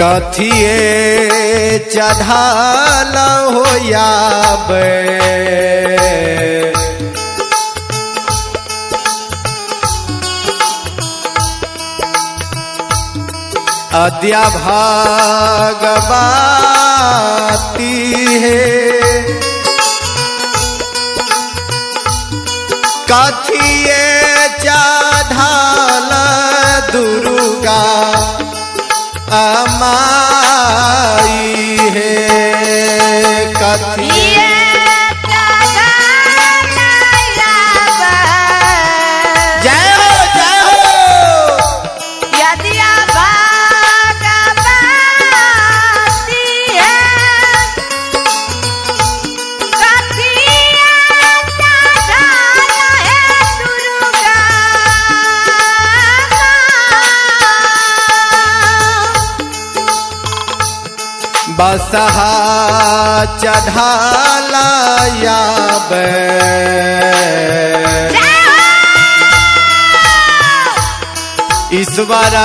कथिए चढ़ाल हो याबे अद्या भागवती है कथिए चढ़ाल दुर्गा अमाई है कथिए बसहा चढ़ाला याबे ईश्वर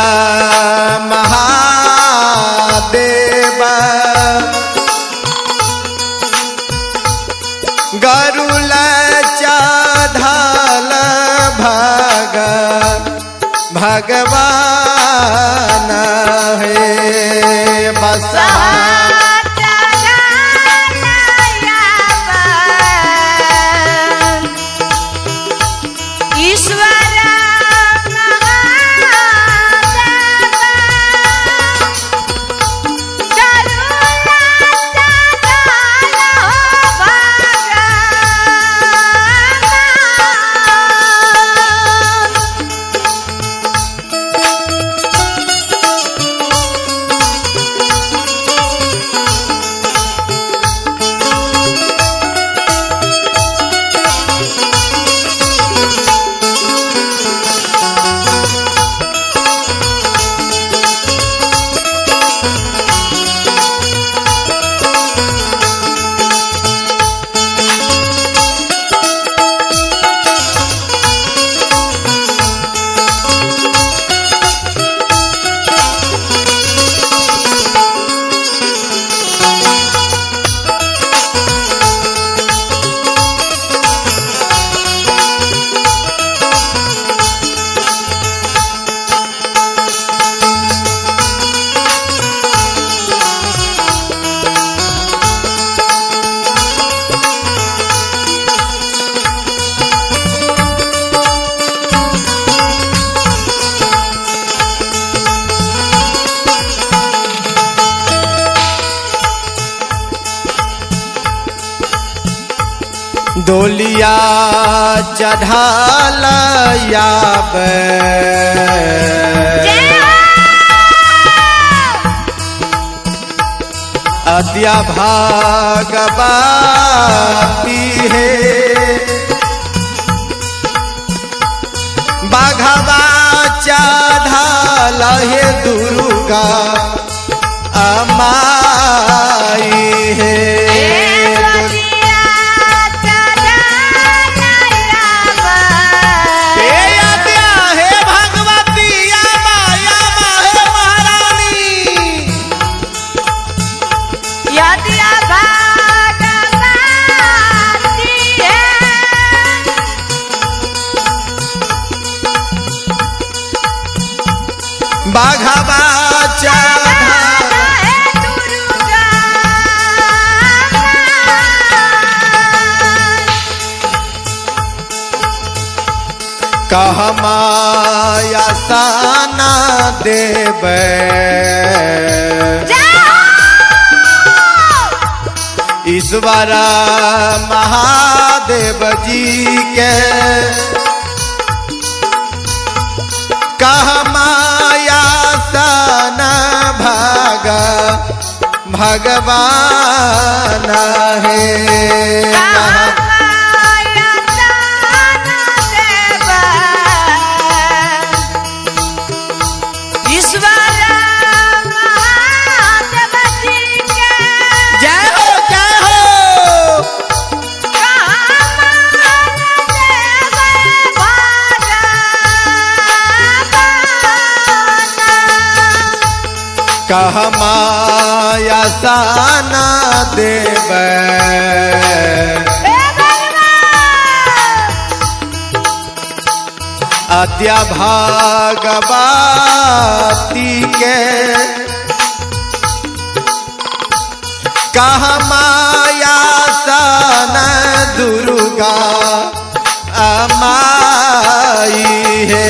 महादेव गरुल चढ़ाल भगवान है बसहा डोलिया चढ़ाल याबे अद्या भागवती है बाघवा चढ़ाल है दुर्गा अमाई है बाघवा चढ़ाल कहमाया साना देवे ईश्वर महादेव जी के कहमाया सन भगवान है कहमा आसान देव अद्या भागवती के कहा माया सन दुर्गा अमाई है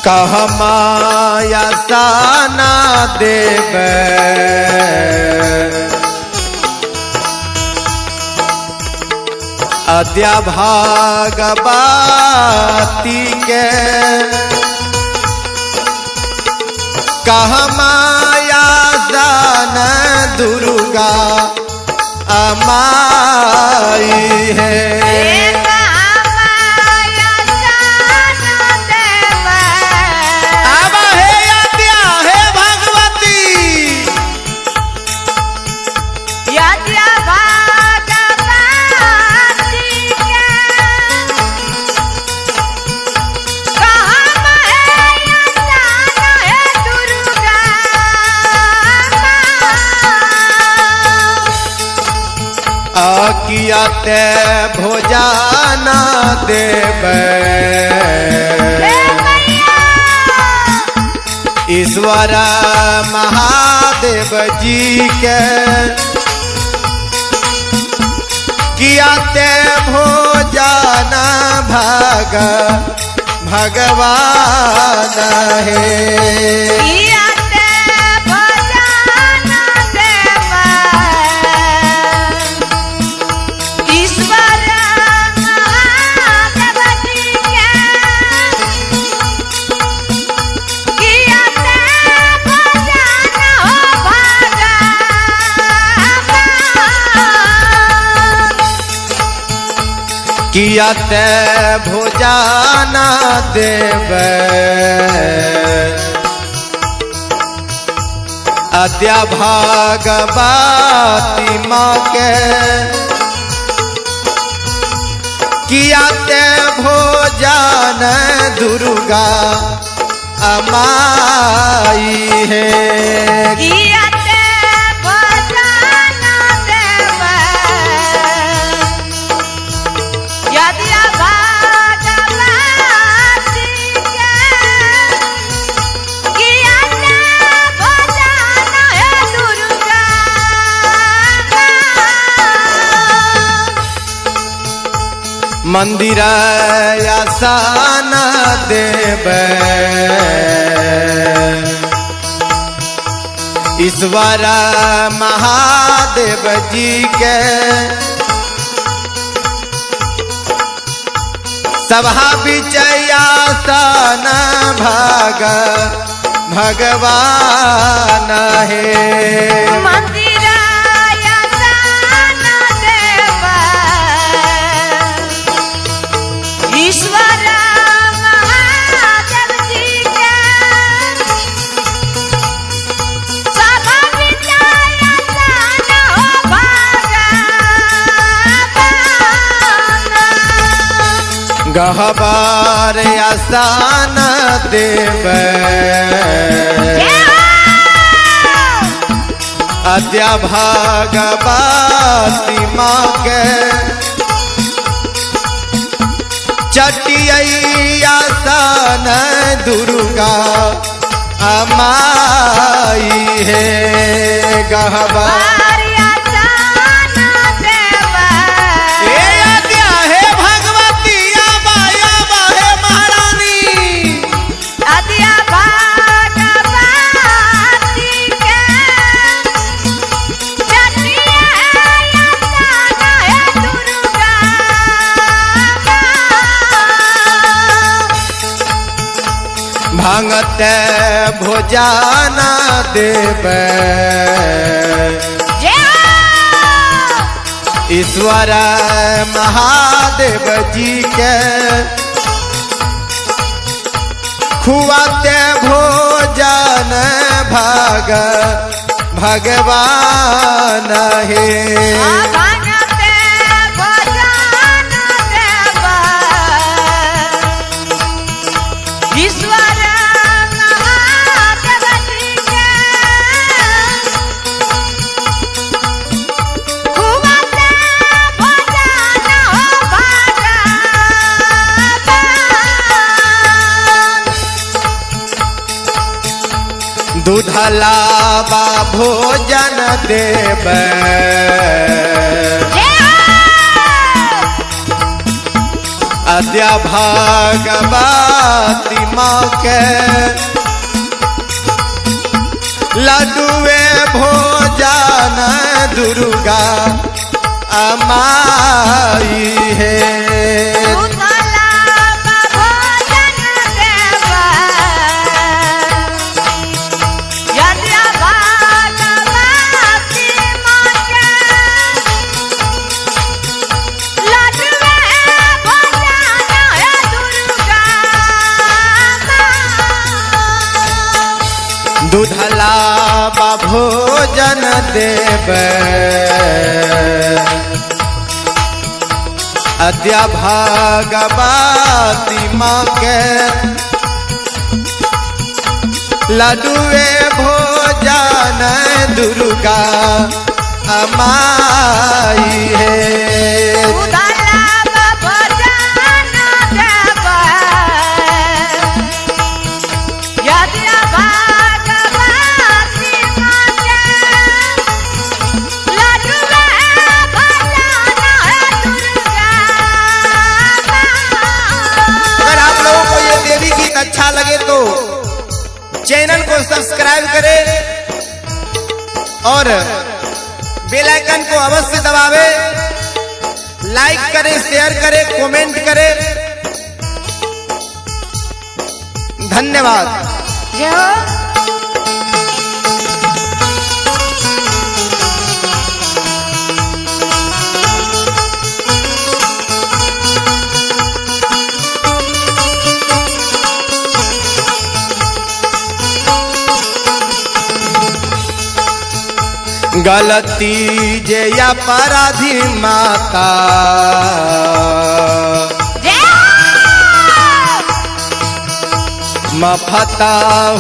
कह माया साना देव अद्या भागवती के कह माया साना दुर्गा अमाई है किया ते भोजाना देव ईश्वर महादेव जी के किया ते भोजाना भगवान है किया ते भोजाना देव अद्या भागवती माँ के किया ते भोजन दुर्गा अमाई है मंदिर आसान देव ईश्वर महादेव जी के सभा विचयासन भगवान है ईश्वर गहबार आसान देव अद्या भागवती माँ के चटिया सन दुर्गा अमाई है गहबार भांगत भोजन देव ईश्वर महादेव जी के खुआते भोजन भगवान है दूधला बा भोजन देव अद्या भागवती माँ के लड्डुए भोजन दुर्गा अमाई है दूधला बा भोजन देव अद्या भागवती माँ के लड्डुए भोजन दुर्गा अमाई है अच्छा लगे तो चैनल को सब्सक्राइब करें और बेल आइकन को अवश्य दबावे, लाइक करें, शेयर करें, कमेंट करें। धन्यवाद। जय हो। गलती जे अपराधी माता मफता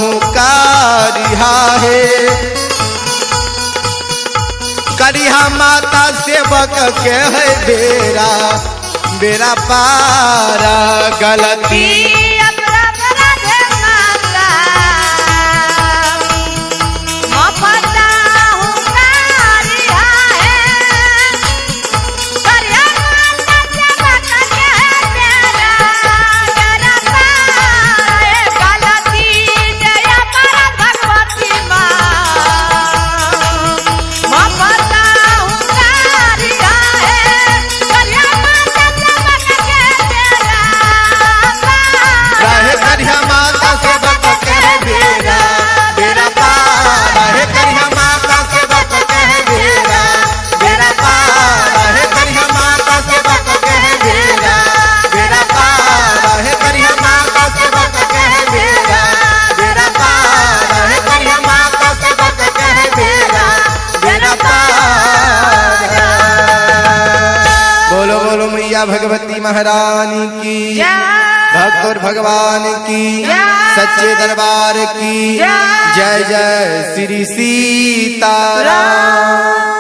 हूँ कारिहा है, करिहा माता सेवक के है बेरा बेरा पारा। गलती मैया भगवती महारानी की, भक्त और भगवान की, सच्चे दरबार की जय। जय श्री सीताराम।